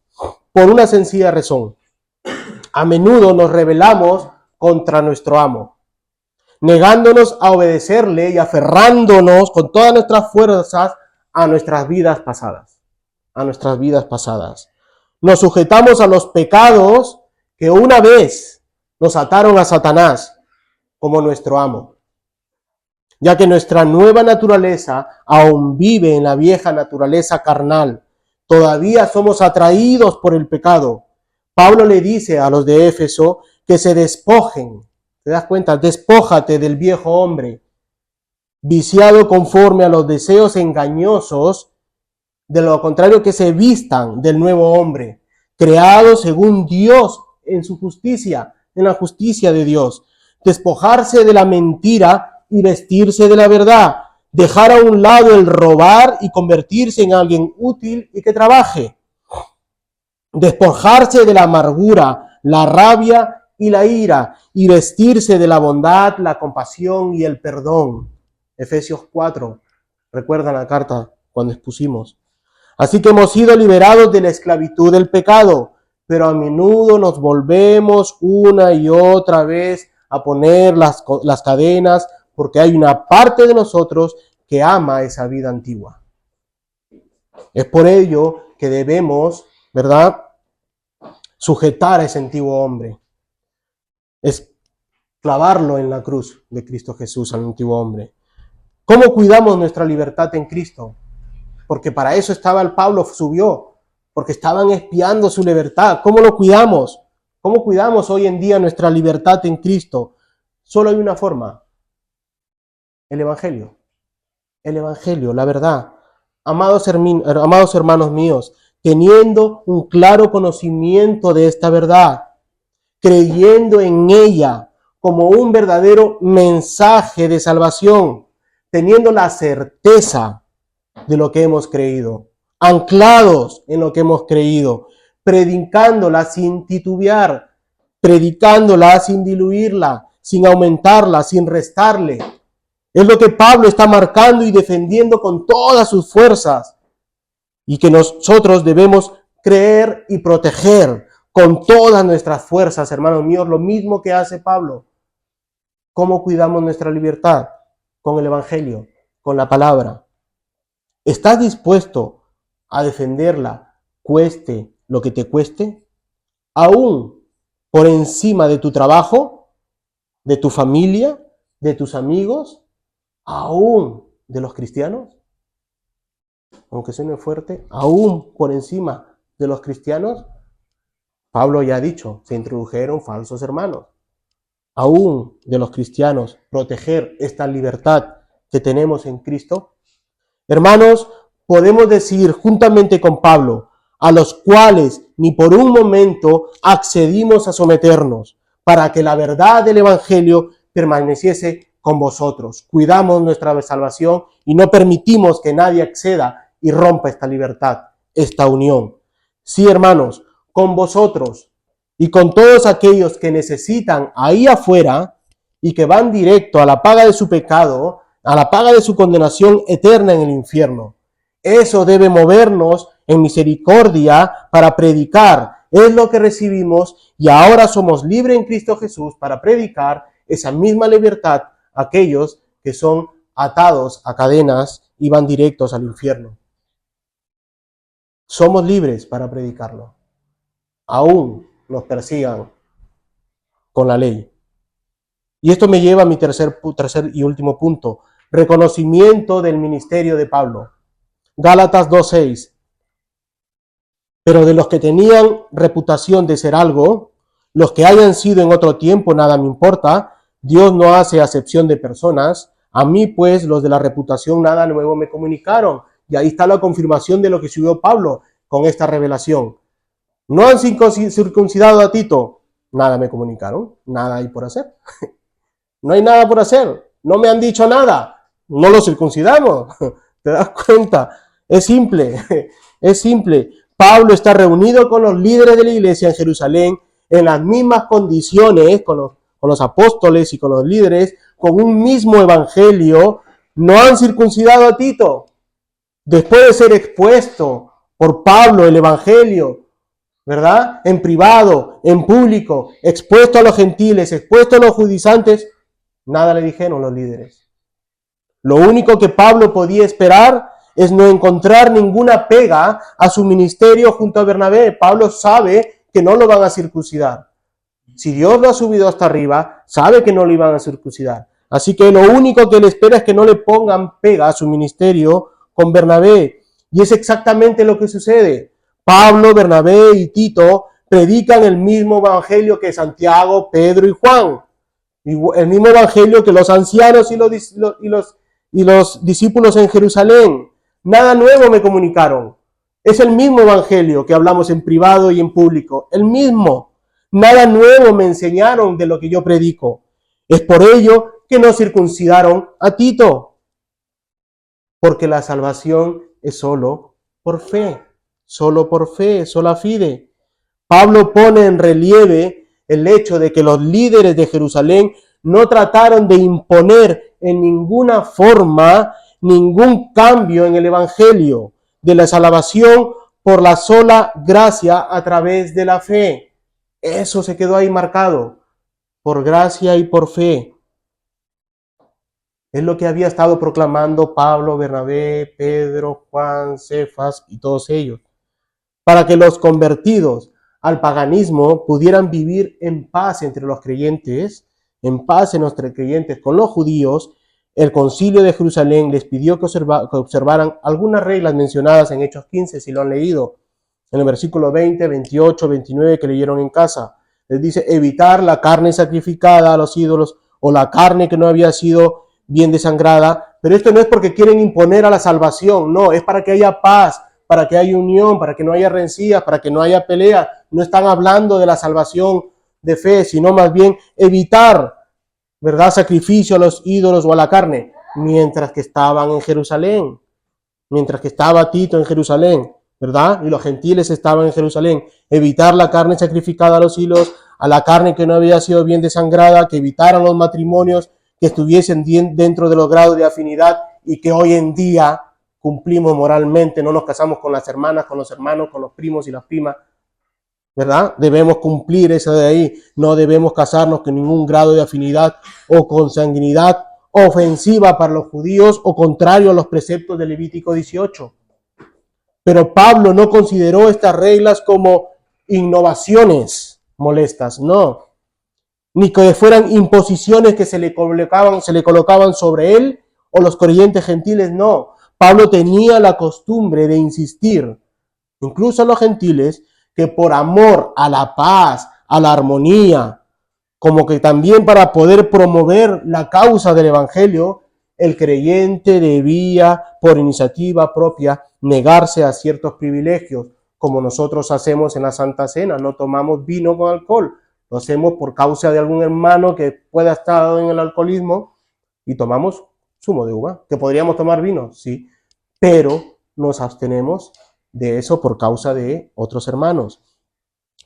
Por una sencilla razón. A menudo nos rebelamos contra nuestro amo, negándonos a obedecerle y aferrándonos con todas nuestras fuerzas a nuestras vidas pasadas. Nos sujetamos a los pecados que una vez nos ataron a Satanás como nuestro amo, ya que nuestra nueva naturaleza aún vive en la vieja naturaleza carnal. Todavía somos atraídos por el pecado. Pablo le dice a los de Éfeso que se despojen. ¿Te das cuenta? Despójate del viejo hombre, viciado conforme a los deseos engañosos, de lo contrario que se vistan del nuevo hombre, creado según Dios en su justicia, en la justicia de Dios. Despojarse de la mentira y vestirse de la verdad. Dejar a un lado el robar y convertirse en alguien útil y que trabaje. Despojarse de la amargura, la rabia y la ira, y vestirse de la bondad, la compasión y el perdón. Efesios 4. ¿Recuerdan la carta cuando expusimos? Así que hemos sido liberados de la esclavitud del pecado. pero a menudo nos volvemos una y otra vez a poner las cadenas porque hay una parte de nosotros que ama esa vida antigua. Es por ello que debemos, ¿verdad?, sujetar a ese antiguo hombre. Es clavarlo en la cruz de Cristo Jesús al antiguo hombre. ¿Cómo cuidamos nuestra libertad en Cristo? Porque para eso estaba el Pablo, subió, porque estaban espiando su libertad. ¿Cómo lo cuidamos? ¿Cómo cuidamos hoy en día nuestra libertad en Cristo? Solo hay una forma: el Evangelio. El Evangelio, la verdad. Amados hermanos míos, teniendo un claro conocimiento de esta verdad, creyendo en ella como un verdadero mensaje de salvación, teniendo la certeza de lo que hemos creído, anclados en lo que hemos creído, predicándola sin titubear, predicándola sin diluirla, sin aumentarla, sin restarle. Es lo que Pablo está marcando y defendiendo con todas sus fuerzas, y que nosotros debemos creer y proteger con todas nuestras fuerzas, hermanos míos, lo mismo que hace Pablo. ¿Cómo cuidamos nuestra libertad? Con el Evangelio, con la palabra. ¿Estás dispuesto a defenderla, cueste lo que te cueste? Aún por encima de tu trabajo, de tu familia, de tus amigos, aún de los cristianos. Aunque suene fuerte, aún por encima de los cristianos. Pablo ya ha dicho, se introdujeron falsos hermanos. Aún de los cristianos, proteger esta libertad que tenemos en Cristo. Hermanos, podemos decir juntamente con Pablo, a los cuales ni por un momento accedimos a someternos, para que la verdad del Evangelio permaneciese con vosotros. Cuidamos nuestra salvación y no permitimos que nadie acceda y rompa esta libertad, esta unión. Sí, hermanos, con vosotros y con todos aquellos que necesitan ahí afuera y que van directo a la paga de su pecado, a la paga de su condenación eterna en el infierno. Eso debe movernos en misericordia para predicar. Es lo que recibimos y ahora somos libres en Cristo Jesús para predicar esa misma libertad a aquellos que son atados a cadenas y van directos al infierno. Somos libres para predicarlo. Aún nos persigan con la ley. Y esto me lleva a mi tercer y último punto. Reconocimiento del ministerio de Pablo. Gálatas 2:6. Pero de los que tenían reputación de ser algo, los que hayan sido en otro tiempo, nada me importa. Dios no hace acepción de personas. A mí, pues, los de la reputación nada nuevo me comunicaron. Y ahí está la confirmación de lo que subió Pablo con esta revelación. ¿No han circuncidado a Tito? Nada me comunicaron. Nada hay por hacer. No hay nada por hacer. No me han dicho nada. No lo circuncidamos. ¿Te das cuenta? Es simple. Es simple. Pablo está reunido con los líderes de la iglesia en Jerusalén en las mismas condiciones, con los apóstoles y con los líderes, con un mismo evangelio. No han circuncidado a Tito. Después de ser expuesto por Pablo el evangelio, ¿verdad? En privado, en público, expuesto a los gentiles, expuesto a los judaizantes, nada le dijeron los líderes. Lo único que Pablo podía esperar es no encontrar ninguna pega a su ministerio junto a Bernabé. Pablo sabe que no lo van a circuncidar. Si Dios lo ha subido hasta arriba, sabe que no lo iban a circuncidar. Así que lo único que le espera es que no le pongan pega a su ministerio con Bernabé. Y es exactamente lo que sucede. Pablo, Bernabé y Tito predican el mismo evangelio que Santiago, Pedro y Juan. El mismo evangelio que los ancianos y los discípulos en Jerusalén. Nada nuevo me comunicaron. Es el mismo evangelio que hablamos en privado y en público. El mismo. Nada nuevo me enseñaron de lo que yo predico. Es por ello que no circuncidaron a Tito. Porque la salvación es solo por fe. Solo por fe, sola fide. Pablo pone en relieve el hecho de que los líderes de Jerusalén no trataron de imponer en ninguna forma ningún cambio en el evangelio de la salvación por la sola gracia a través de la fe. Eso se quedó ahí marcado, por gracia y por fe. Es lo que había estado proclamando Pablo, Bernabé, Pedro, Juan, Cefas y todos ellos, para que los convertidos al paganismo pudieran vivir en paz entre los creyentes, en paz entre los creyentes con los judíos. El concilio de Jerusalén les pidió que observaran algunas reglas mencionadas en Hechos 15, si lo han leído, en el versículo 20, 28, 29 que leyeron en casa. Les dice evitar la carne sacrificada a los ídolos o la carne que no había sido bien desangrada, pero esto no es porque quieren imponer a la salvación, no, es para que haya paz, para que haya unión, para que no haya rencillas, para que no haya pelea. No están hablando de la salvación de fe, sino más bien evitar, ¿verdad?, sacrificio a los ídolos o a la carne, mientras que estaban en Jerusalén, mientras que estaba Tito en Jerusalén, ¿verdad? Y los gentiles estaban en Jerusalén. Evitar la carne sacrificada a los ídolos, a la carne que no había sido bien desangrada, que evitaran los matrimonios que estuviesen dentro de los grados de afinidad y que hoy en día cumplimos moralmente, no nos casamos con las hermanas, con los hermanos, con los primos y las primas, ¿verdad? Debemos cumplir eso de ahí, no debemos casarnos con ningún grado de afinidad o consanguinidad ofensiva para los judíos o contrario a los preceptos de Levítico 18. Pero Pablo no consideró estas reglas como innovaciones molestas, no, ni que fueran imposiciones que se le colocaban sobre él o los creyentes gentiles, no. Pablo tenía la costumbre de insistir, incluso a los gentiles, que por amor a la paz, a la armonía, como que también para poder promover la causa del evangelio, el creyente debía, por iniciativa propia, negarse a ciertos privilegios, como nosotros hacemos en la Santa Cena. No tomamos vino con alcohol, lo hacemos por causa de algún hermano que pueda estar en el alcoholismo y tomamos zumo de uva, que podríamos tomar vino, sí, pero nos abstenemos de eso por causa de otros hermanos.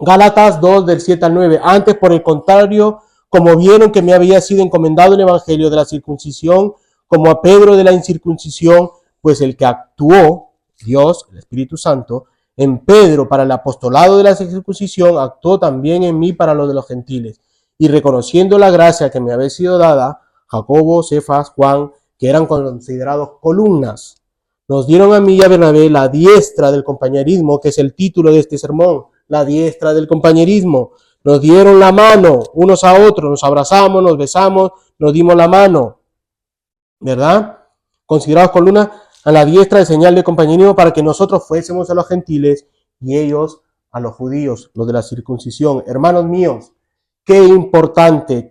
Gálatas 2, del 7 al 9. Antes, por el contrario, como vieron que me había sido encomendado el evangelio de la circuncisión, como a Pedro de la incircuncisión, pues el que actuó, Dios, el Espíritu Santo, en Pedro para el apostolado de la circuncisión, actuó también en mí para lo de los gentiles. Y reconociendo la gracia que me había sido dada, Jacobo, Cefas, Juan, que eran considerados columnas, nos dieron a mí y a Bernabé la diestra del compañerismo, que es el título de este sermón, la diestra del compañerismo. Nos dieron la mano unos a otros, nos abrazamos, nos besamos, nos dimos la mano, ¿verdad? Considerados columnas a la diestra de señal de compañerismo para que nosotros fuésemos a los gentiles y ellos a los judíos, los de la circuncisión. Hermanos míos, qué importante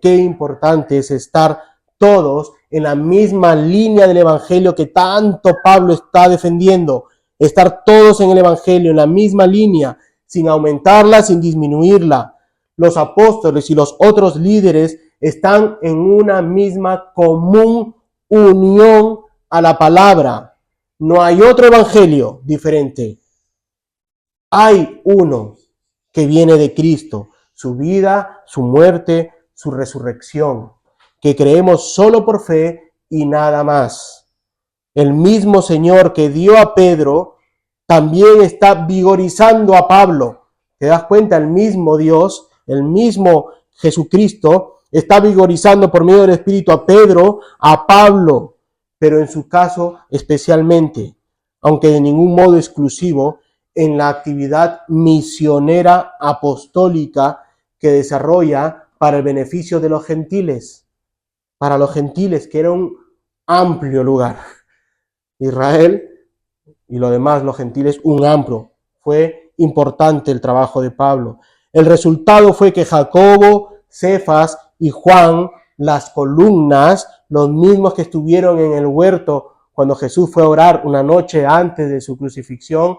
es estar todos en la misma línea del evangelio que tanto Pablo está defendiendo. Estar todos en el evangelio, en la misma línea, sin aumentarla, sin disminuirla. Los apóstoles y los otros líderes están en una misma común unión a la palabra. No hay otro evangelio diferente. Hay uno que viene de Cristo, su vida, su muerte, su resurrección, que creemos solo por fe y nada más. El mismo Señor que dio a Pedro también está vigorizando a Pablo. ¿Te das cuenta? El mismo Dios, el mismo Jesucristo está vigorizando por medio del Espíritu a Pedro, a Pablo, pero en su caso especialmente, aunque de ningún modo exclusivo, en la actividad misionera apostólica que desarrolla para el beneficio de los gentiles. Para los gentiles, que era un amplio lugar. Israel y lo demás, los gentiles, un amplio. Fue importante el trabajo de Pablo. El resultado fue que Jacobo, Cefas y Juan, las columnas, los mismos que estuvieron en el huerto cuando Jesús fue a orar una noche antes de su crucifixión,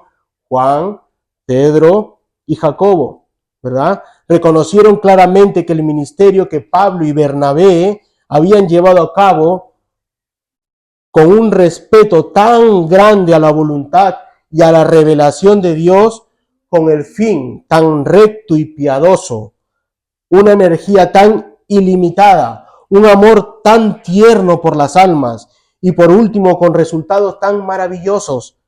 Juan, Pedro y Jacobo, ¿verdad? Reconocieron claramente que el ministerio que Pablo y Bernabé habían llevado a cabo con un respeto tan grande a la voluntad y a la revelación de Dios, con el fin tan recto y piadoso, una energía tan ilimitada, un amor tan tierno por las almas y por último con resultados tan maravillosos,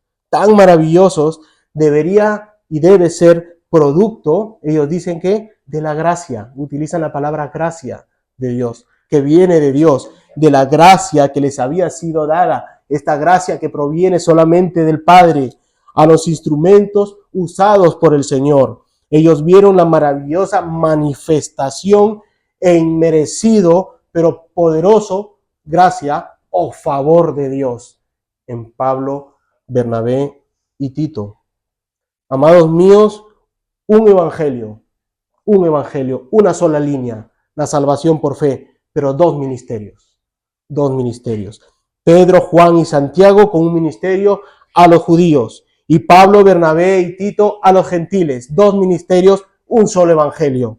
debería y debe ser producto, ellos dicen que, de la gracia. Utilizan la palabra gracia de Dios, que viene de Dios, de la gracia que les había sido dada, esta gracia que proviene solamente del Padre, a los instrumentos usados por el Señor. Ellos vieron la maravillosa manifestación e inmerecido, pero poderoso, gracia o favor de Dios en Pablo, Bernabé y Tito. Amados míos, un evangelio, una sola línea, la salvación por fe, pero dos ministerios. Pedro, Juan y Santiago con un ministerio a los judíos y Pablo, Bernabé y Tito a los gentiles. Dos ministerios, un solo evangelio.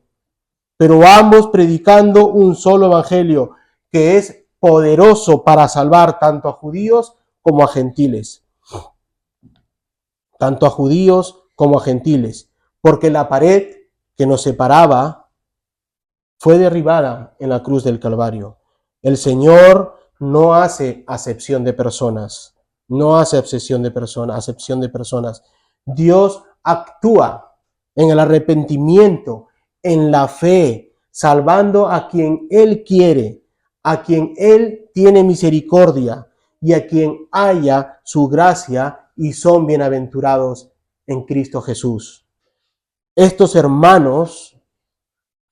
Pero ambos predicando un solo evangelio que es poderoso para salvar tanto a judíos como a gentiles. Tanto a judíos como a gentiles. Porque la pared que nos separaba fue derribada en la cruz del Calvario. El Señor no hace acepción de personas. No hace acepción de personas. Dios actúa en el arrepentimiento, en la fe, salvando a quien Él quiere, a quien Él tiene misericordia y a quien haya su gracia y son bienaventurados en Cristo Jesús. Estos hermanos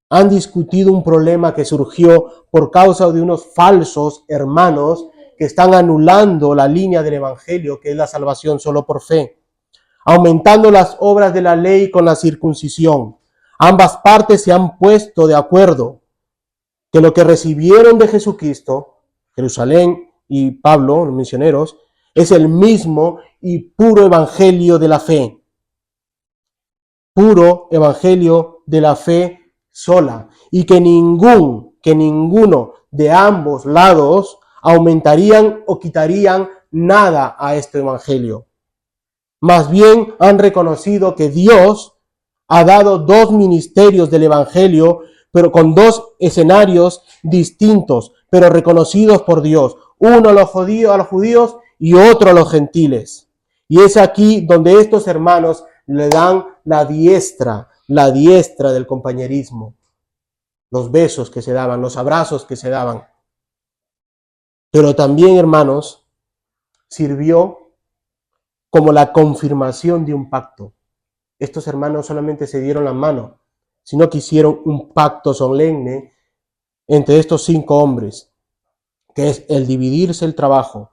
han discutido un problema que surgió por causa de unos falsos hermanos que están anulando la línea del evangelio, que es la salvación solo por fe, aumentando las obras de la ley con la circuncisión. Ambas partes se han puesto de acuerdo que lo que recibieron de Jesucristo, Jerusalén y Pablo, los misioneros, es el mismo y puro evangelio de la fe. Puro evangelio de la fe sola. Y que ninguno de ambos lados aumentarían o quitarían nada a este evangelio. Más bien han reconocido que Dios ha dado dos ministerios del evangelio, pero con dos escenarios distintos, pero reconocidos por Dios. Uno a los judíos y otro a los gentiles. Y es aquí donde estos hermanos le dan la diestra del compañerismo. Los besos que se daban, los abrazos que se daban. Pero también, hermanos, sirvió como la confirmación de un pacto. Estos hermanos solamente se dieron la mano, sino que hicieron un pacto solemne entre estos 5 hombres, que es el dividirse el trabajo,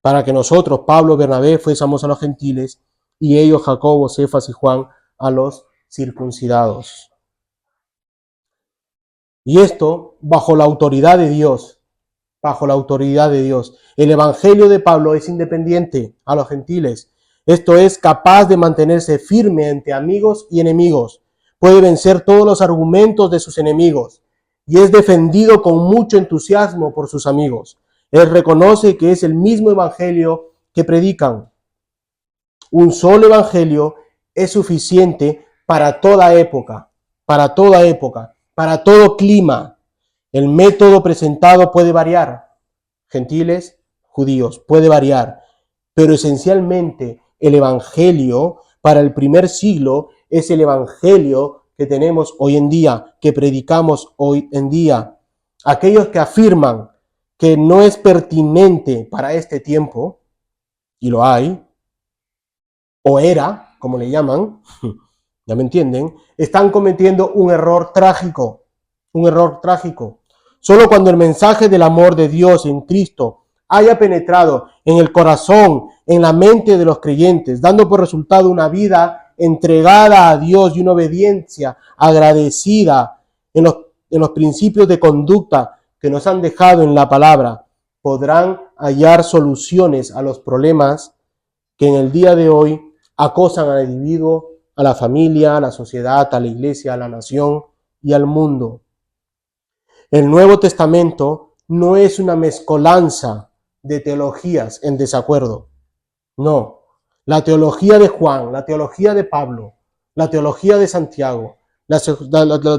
para que nosotros, Pablo, Bernabé, fuésemos a los gentiles, y ellos, Jacobo, Cefas y Juan, a los circuncidados. Y esto bajo la autoridad de Dios, El evangelio de Pablo es independiente a los gentiles. Esto es capaz de mantenerse firme ante amigos y enemigos. Puede vencer todos los argumentos de sus enemigos y es defendido con mucho entusiasmo por sus amigos. Él reconoce que es el mismo evangelio que predican. Un solo evangelio es suficiente para toda época, para todo clima. El método presentado puede variar. Gentiles, judíos, puede variar. Pero esencialmente el evangelio para el primer siglo es el evangelio que tenemos hoy en día, que predicamos hoy en día. Aquellos que afirman que no es pertinente para este tiempo, y lo hay, o era, como le llaman, ya me entienden, están cometiendo un error trágico. Solo cuando el mensaje del amor de Dios en Cristo haya penetrado en el corazón, en la mente de los creyentes, dando por resultado una vida entregada a Dios y una obediencia agradecida en los principios de conducta que nos han dejado en la palabra, podrán hallar soluciones a los problemas que en el día de hoy acosan al individuo, a la familia, a la sociedad, a la iglesia, a la nación y al mundo. El Nuevo Testamento no es una mezcolanza de teologías en desacuerdo. No. La teología de Juan, la teología de Pablo, la teología de Santiago, la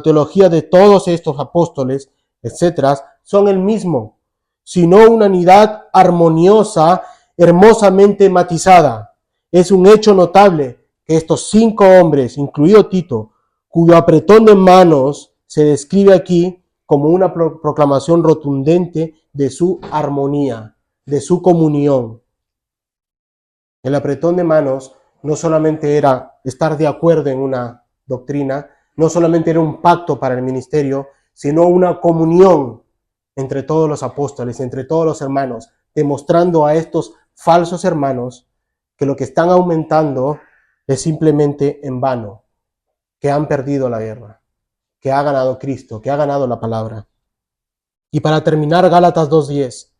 teología de todos estos apóstoles, etcétera, son el mismo, sino una unidad armoniosa, hermosamente matizada. Es un hecho notable que estos 5 hombres, incluido Tito, cuyo apretón de manos se describe aquí como una proclamación rotundente de su armonía, de su comunión. El apretón de manos no solamente era estar de acuerdo en una doctrina, no solamente era un pacto para el ministerio, sino una comunión entre todos los apóstoles, entre todos los hermanos, demostrando a estos falsos hermanos que lo que están aumentando es simplemente en vano, que han perdido la guerra, que ha ganado Cristo, que ha ganado la palabra. Y para terminar, Gálatas 2:10,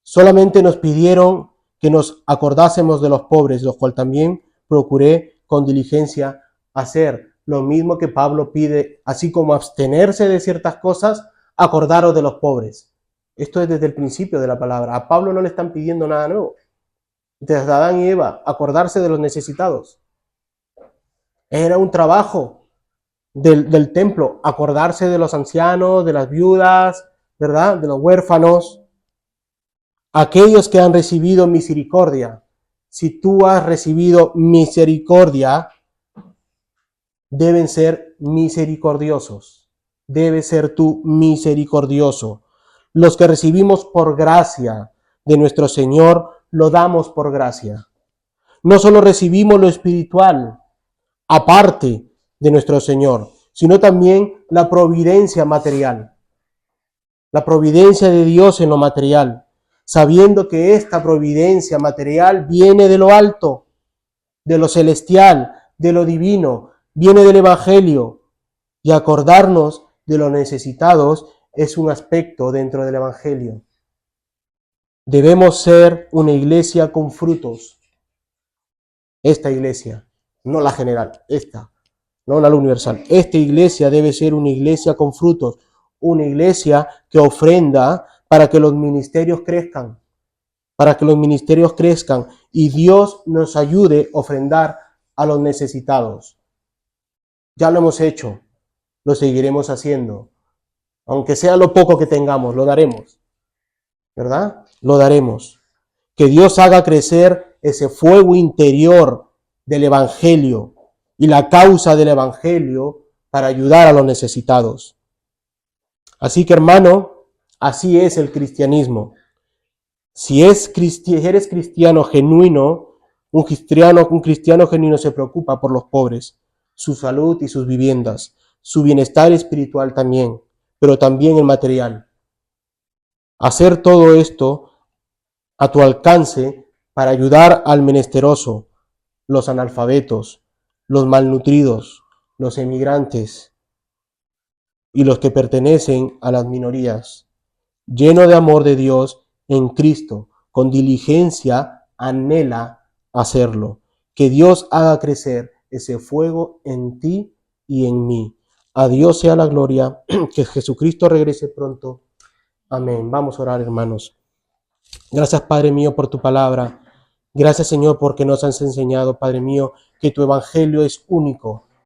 solamente nos pidieron que nos acordásemos de los pobres, lo cual también procuré con diligencia hacer. Lo mismo que Pablo pide, así como abstenerse de ciertas cosas, acordaros de los pobres. Esto es desde el principio de la palabra. A Pablo no le están pidiendo nada nuevo. Desde Adán y Eva, acordarse de los necesitados. Era un trabajo del templo, acordarse de los ancianos, de las viudas, ¿verdad? De los huérfanos. Aquellos que han recibido misericordia. Si tú has recibido misericordia, deben ser misericordiosos. Debe ser tú misericordioso. Los que recibimos por gracia de nuestro Señor, lo damos por gracia. No solo recibimos lo espiritual, aparte de nuestro Señor, sino también la providencia material. La providencia de Dios en lo material, sabiendo que esta providencia material viene de lo alto, de lo celestial, de lo divino, viene del Evangelio, y acordarnos de los necesitados es un aspecto dentro del Evangelio. Debemos ser una iglesia con frutos. Esta iglesia, no la general, esta, no la universal. Esta iglesia debe ser una iglesia con frutos, una iglesia que ofrenda para que los ministerios crezcan, y Dios nos ayude a ofrendar a los necesitados. Ya lo hemos hecho, lo seguiremos haciendo. Aunque sea lo poco que tengamos, lo daremos, ¿verdad? Lo daremos. Que Dios haga crecer ese fuego interior del Evangelio y la causa del Evangelio para ayudar a los necesitados. Así que, hermano, así es el cristianismo. Si eres cristiano genuino, un cristiano genuino se preocupa por los pobres, su salud y sus viviendas, su bienestar espiritual también, pero también el material. Hacer todo esto a tu alcance para ayudar al menesteroso, los analfabetos, los malnutridos, los emigrantes y los que pertenecen a las minorías. Lleno de amor de Dios en Cristo, con diligencia anhela hacerlo. Que Dios haga crecer ese fuego en ti y en mí. A Dios sea la gloria, que Jesucristo regrese pronto. Amén. Vamos a orar, hermanos. Gracias, Padre mío, por tu palabra. Gracias, Señor, porque nos has enseñado, Padre mío, que tu evangelio es único,